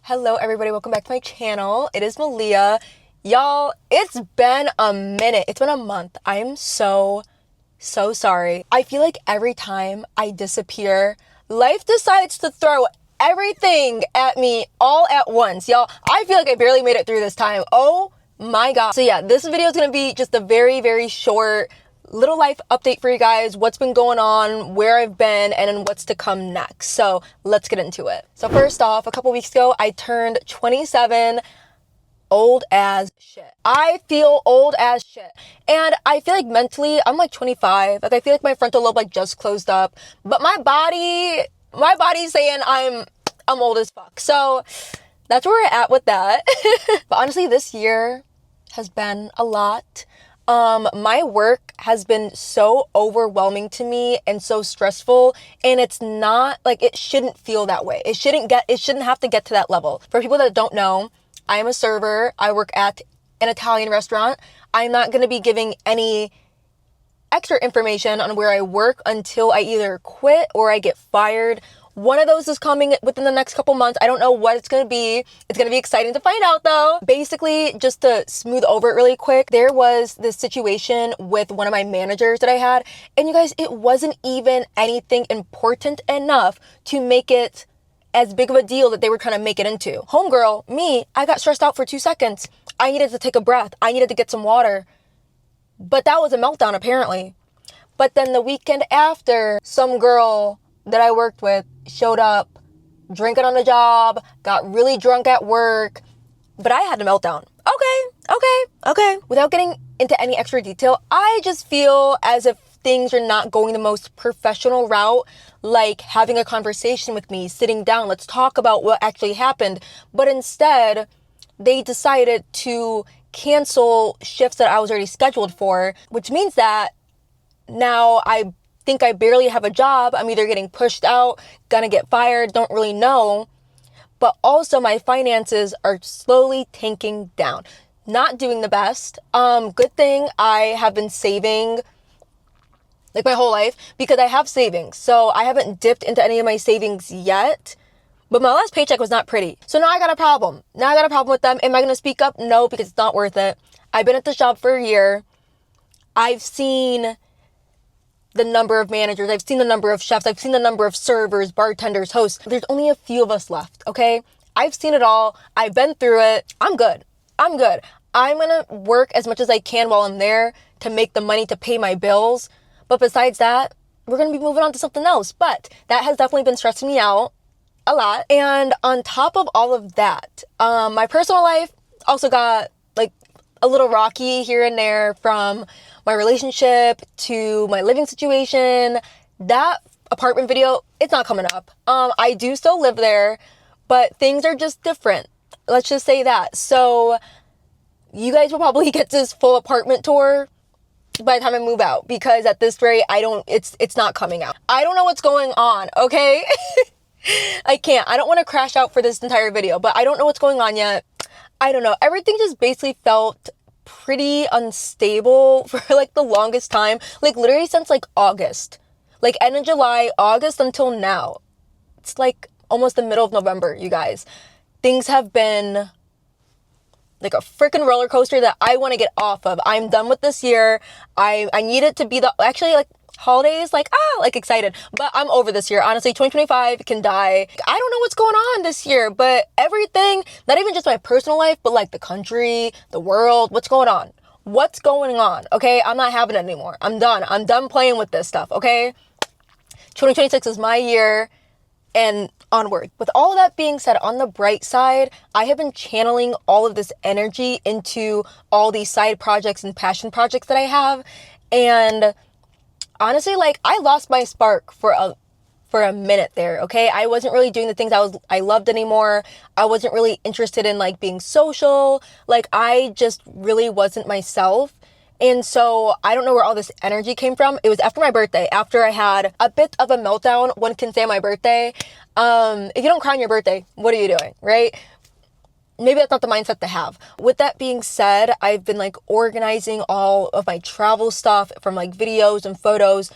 Hello everybody, welcome back to my channel. It is Malia. Y'all, it's been a minute. It's been a month. I'm so sorry. I feel like every time I disappear, life decides to throw everything at me all at once. Y'all, I feel like I barely made it through this time. Oh my god. So yeah, this video is gonna be just a very short little life update for you guys, what's been going on, where I've been, and then what's to come next. So let's get into it. So first off, a couple weeks ago, I turned 27, old as shit. I feel old as shit. And I feel like mentally, I'm like 25. Like I feel like my frontal lobe like just closed up, but my body's saying I'm old as fuck. So that's where we're at with that. But honestly, this year has been a lot. My work has been so overwhelming to me and so stressful, and it's not like, it shouldn't feel that way. It shouldn't have to get to that level. For people that don't know, I am a server. I work at an Italian restaurant. I'm not going to be giving any extra information on where I work until I either quit or I get fired. One of those is coming within the next couple months. I don't know what it's going to be. It's going to be exciting to find out though. Basically, just to smooth over it really quick, there was this situation with one of my managers that I had. And you guys, it wasn't even anything important enough to make it as big of a deal that they were trying to make it into. Homegirl, me, I got stressed out for 2 seconds. I needed to take a breath. I needed to get some water. But that was a meltdown apparently. But then the weekend after, some girl that I worked with showed up drinking on the job, got really drunk at work, but I had a meltdown. Okay. Without getting into any extra detail, I just feel as if things are not going the most professional route, like having a conversation with me, sitting down, let's talk about what actually happened. But instead, they decided to cancel shifts that I was already scheduled for, which means that now I think I barely have a job. I'm either getting pushed out, gonna get fired, don't really know. But also my finances are slowly tanking down. Not doing the best. Good thing I have been saving like my whole life because I have savings. So I haven't dipped into any of my savings yet. But my last paycheck was not pretty. So now I got a problem. With them. Am I gonna speak up? No, because it's not worth it. I've been at this job for a year. I've seen the number of managers, I've seen the number of chefs, I've seen the number of servers, bartenders, hosts. There's only a few of us left, okay? I've seen it all. I've been through it. I'm good. I'm gonna work as much as I can while I'm there to make the money to pay my bills. But besides that, we're gonna be moving on to something else. But that has definitely been stressing me out a lot. And on top of all of that, my personal life also got like a little rocky here and there, from my relationship to my living situation. That apartment video, it's not coming up. I do still live there, but things are just different. Let's just say that. So you guys will probably get this full apartment tour by the time I move out, because at this rate, it's not coming out. I don't know what's going on, okay? I don't want to crash out for this entire video, but I don't know what's going on yet. I don't know. Everything just basically felt pretty unstable for like the longest time. Like literally since like August. Like end of July, August until now. It's like almost the middle of November, you guys. Things have been like a freaking roller coaster that I want to get off of. I'm done with this year. I need it to be actually like holidays, like excited, but I'm over this year. Honestly, 2025 can die. I don't know what's going on this year, but everything, not even just my personal life, but like the country, the world, what's going on? Okay, I'm not having it anymore. I'm done playing with this stuff, okay? 2026 is my year and onward. With all that being said, on the bright side, I have been channeling all of this energy into all these side projects and passion projects that I have. And honestly, like I lost my spark for a minute there, okay? I wasn't really doing the things I loved anymore. I wasn't really interested in like being social. Like I just really wasn't myself. And so I don't know where all this energy came from. It was after my birthday, after I had a bit of a meltdown. One can say my birthday. If you don't cry on your birthday, what are you doing, right? maybe that's not the mindset to have. With that being said, I've been like organizing all of my travel stuff from like videos and photos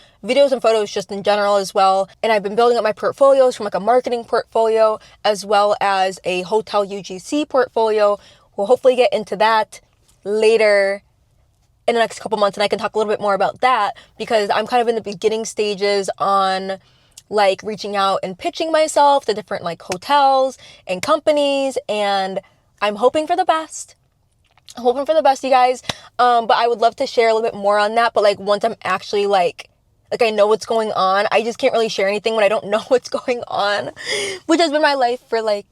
just in general as well. And I've been building up my portfolios from like a marketing portfolio as well as a hotel UGC portfolio. We'll hopefully get into that later in the next couple months, and I can talk a little bit more about that because I'm kind of in the beginning stages on like reaching out and pitching myself to different like hotels and companies, and I'm hoping for the best. You guys. But I would love to share a little bit more on that. But like once I'm actually like I know what's going on, I just can't really share anything when I don't know what's going on, which has been my life for like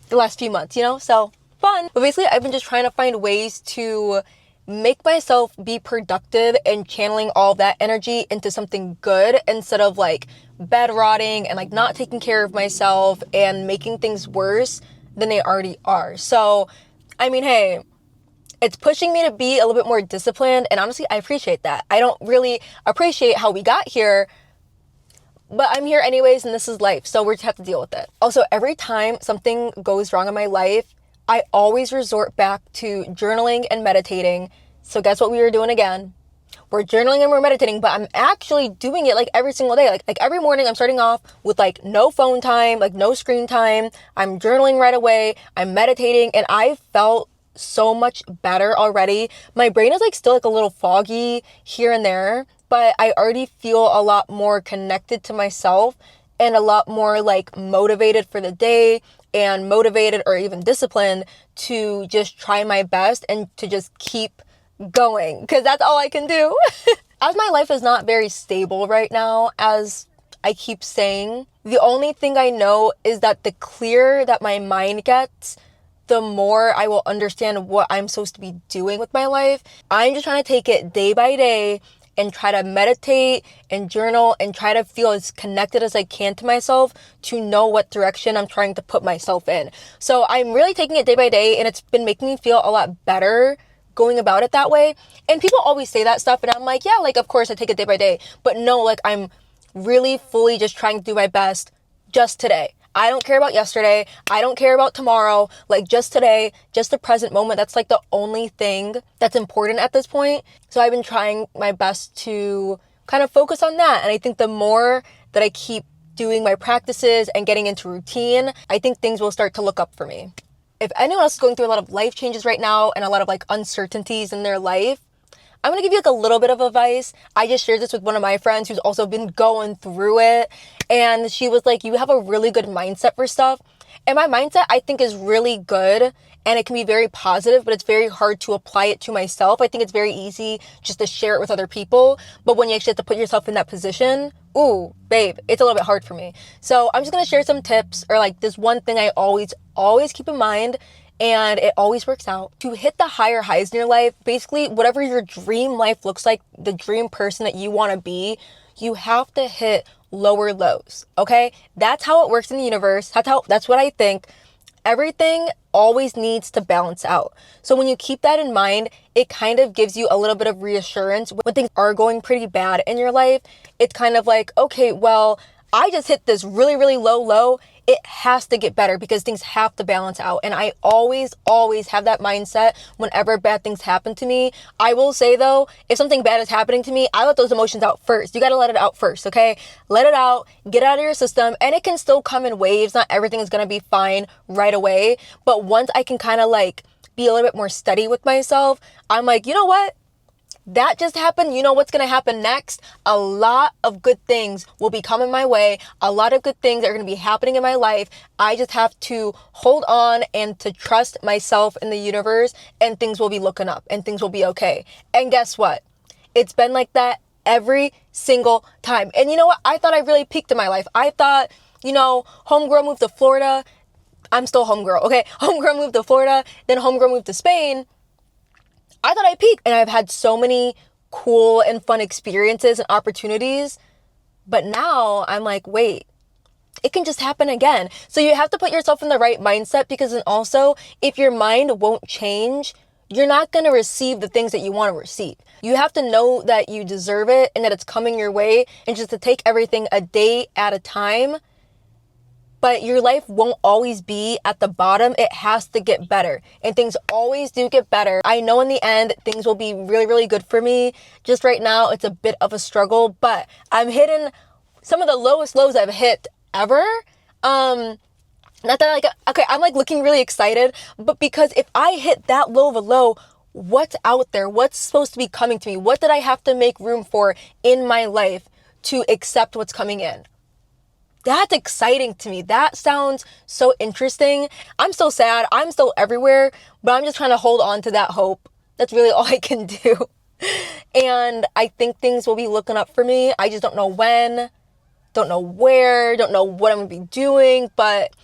the last few months, you know? So fun. But basically I've been just trying to find ways to make myself be productive and channeling all that energy into something good instead of like bed rotting and like not taking care of myself and making things worse than they already are. So, I mean, hey, it's pushing me to be a little bit more disciplined, and honestly, I appreciate that. I don't really appreciate how we got here, but I'm here anyways, and this is life, so we just have to deal with it. Also, every time something goes wrong in my life, I always resort back to journaling and meditating. So guess what we were doing again? We're journaling and we're meditating, but I'm actually doing it like every single day. Like every morning I'm starting off with like no phone time, like no screen time. I'm journaling right away. I'm meditating, and I felt so much better already. My brain is like still like a little foggy here and there, but I already feel a lot more connected to myself and a lot more like motivated for the day and motivated or even disciplined to just try my best and to just keep going, because that's all I can do. As my life is not very stable right now, as I keep saying, the only thing I know is that the clearer that my mind gets, the more I will understand what I'm supposed to be doing with my life. I'm just trying to take it day by day and try to meditate and journal and try to feel as connected as I can to myself to know what direction I'm trying to put myself in. So I'm really taking it day by day, and it's been making me feel a lot better going about it that way. And people always say that stuff, and I'm like, yeah, like of course I take it day by day, but no, like I'm really fully just trying to do my best just today. I don't care about yesterday. I don't care about tomorrow. Like just today, just the present moment. That's like the only thing that's important at this point. So I've been trying my best to kind of focus on that. And I think the more that I keep doing my practices and getting into routine, I think things will start to look up for me. If anyone else is going through a lot of life changes right now and a lot of like uncertainties in their life, I'm going to give you like a little bit of advice. I just shared this with one of my friends who's also been going through it. And she was like, you have a really good mindset for stuff. And my mindset, I think, is really good. And it can be very positive, but it's very hard to apply it to myself. I think it's very easy just to share it with other people. But when you actually have to put yourself in that position, ooh, babe, it's a little bit hard for me. So I'm just going to share some tips, or like this one thing I always keep in mind. And it always works out. To hit the higher highs in your life, basically whatever your dream life looks like, the dream person that you want to be, you have to hit lower lows, okay? That's how it works in the universe. That's what I think. Everything always needs to balance out. So when you keep that in mind, it kind of gives you a little bit of reassurance when things are going pretty bad in your life. It's kind of like, okay, well, I just hit this really, really low. It has to get better because things have to balance out. And I always have that mindset whenever bad things happen to me. I will say though, if something bad is happening to me, I let those emotions out first. You got to let it out first, okay? Let it out, get it out of your system, and it can still come in waves. Not everything is going to be fine right away. But once I can kind of like be a little bit more steady with myself, I'm like, you know what? That just happened. You know what's going to happen next? A lot of good things will be coming my way. A lot of good things are going to be happening in my life. I just have to hold on and to trust myself in the universe, and things will be looking up and things will be okay. And guess what? It's been like that every single time. And you know what? I thought I really peaked in my life. I thought, homegirl moved to Florida. I'm still homegirl, okay? Homegirl moved to Florida, then homegirl moved to Spain. I thought I peaked, and I've had so many cool and fun experiences and opportunities, but now I'm like, wait, it can just happen again. So you have to put yourself in the right mindset, because then also if your mind won't change, you're not going to receive the things that you want to receive. You have to know that you deserve it and that it's coming your way, and just to take everything a day at a time but your life won't always be at the bottom. It has to get better, and things always do get better. I know in the end things will be really, really good for me. Just right now it's a bit of a struggle, but I'm hitting some of the lowest lows I've hit ever. Not that okay, I'm like looking really excited, but because if I hit that low of a low, what's out there? What's supposed to be coming to me? What did I have to make room for in my life to accept what's coming in? That's exciting to me. That sounds so interesting. I'm so sad. I'm still everywhere, but I'm just trying to hold on to that hope. That's really all I can do. And I think things will be looking up for me. I just don't know when, don't know where, don't know what I'm going to be doing, but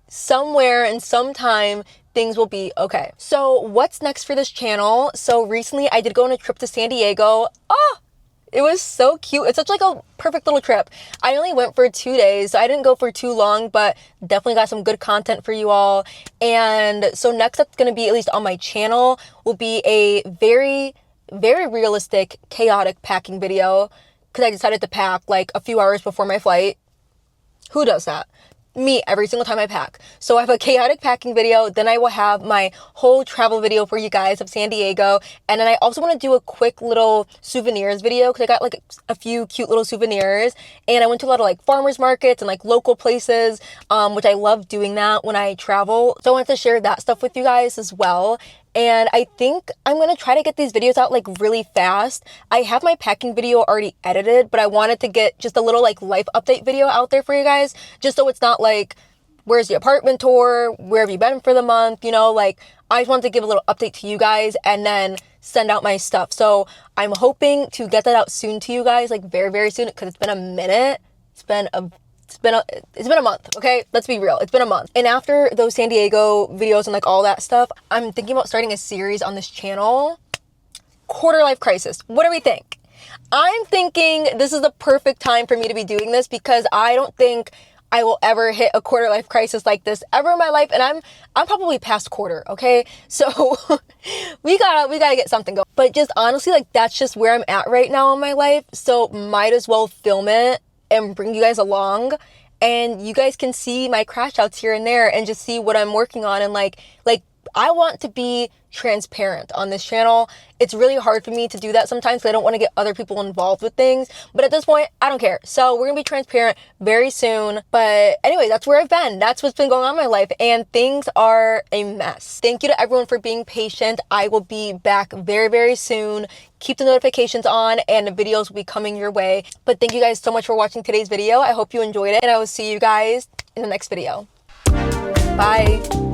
somewhere and sometime things will be okay. So what's next for this channel? So recently I did go on a trip to San Diego. Oh, it was so cute. It's such like a perfect little trip. I only went for 2 days, so I didn't go for too long, but definitely got some good content for you all. And so next up's going to be, at least on my channel, will be a very, very realistic, chaotic packing video, because I decided to pack like a few hours before my flight. Who does that? Me, every single time I pack. So I have a chaotic packing video, then I will have my whole travel video for you guys of San Diego, and then I also want to do a quick little souvenirs video, because I got like a few cute little souvenirs, and I went to a lot of like farmers markets and like local places, which I love doing that when I travel. So I wanted to share that stuff with you guys as well. And I think I'm going to try to get these videos out like really fast. I have my packing video already edited, but I wanted to get just a little like life update video out there for you guys, just so it's not like, where's the apartment tour? Where have you been for the month? You know, like I just wanted to give a little update to you guys and then send out my stuff. So I'm hoping to get that out soon to you guys, like very, very soon, because it's been a minute. It's been a month, okay? Let's be real. It's been a month. And after those San Diego videos and like all that stuff, I'm thinking about starting a series on this channel. Quarter life crisis. What do we think? I'm thinking this is the perfect time for me to be doing this, because I don't think I will ever hit a quarter life crisis like this ever in my life. And I'm probably past quarter, okay? So we gotta get something going. But just honestly, like that's just where I'm at right now in my life. So might as well film it and bring you guys along, and you guys can see my crash outs here and there and just see what I'm working on. And like I want to be transparent on this channel. It's really hard for me to do that sometimes because I don't want to get other people involved with things, but at this point I don't care. So we're gonna be transparent very soon. But anyway, that's where I've been. That's what's been going on in my life, and things are a mess. Thank you to everyone for being patient. I will be back very, very soon. Keep the notifications on and the videos will be coming your way. But thank you guys so much for watching today's video. I hope you enjoyed it, and I will see you guys in the next video. Bye.